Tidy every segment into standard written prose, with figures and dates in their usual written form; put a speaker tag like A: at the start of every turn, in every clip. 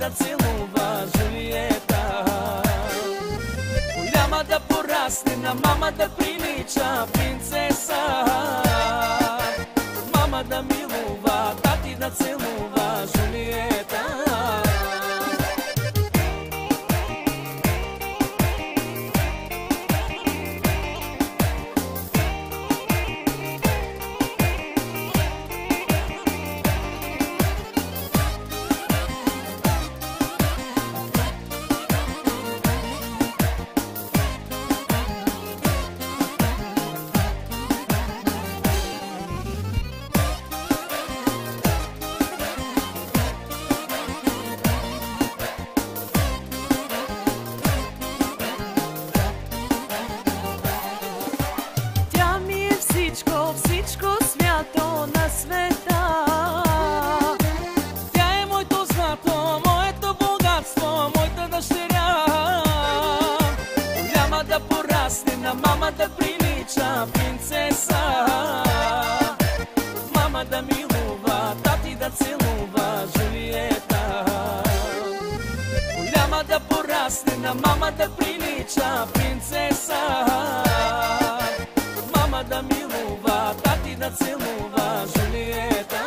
A: да целува Жулиета. Голяма да порасне, на мама да прилича принцеса. Мама да милува, тати да целува Жулиета.
B: Всичко свято на света.
A: Тя е моето злато, моето богатство, моята дъщеря. Голяма да порасне, на мама да прилича принцеса. Мама да милува, тати да целува Жулиета. Голяма да порасне, на мама да прилича принцеса. Мама да милува, тати да целува Жулиета.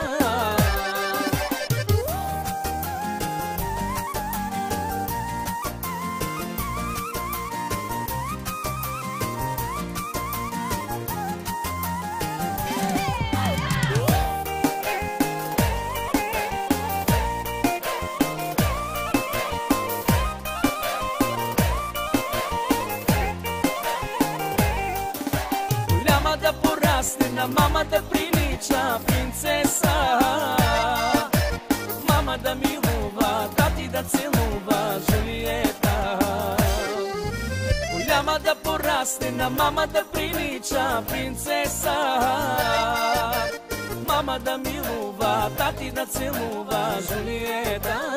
A: Да порасне, на мама да прилича принцеса. Мама да милува, тати да целува Жулиета. Голяма да порасне, на мама да прилича принцеса. Мама да милува, тати да целува Жулиета.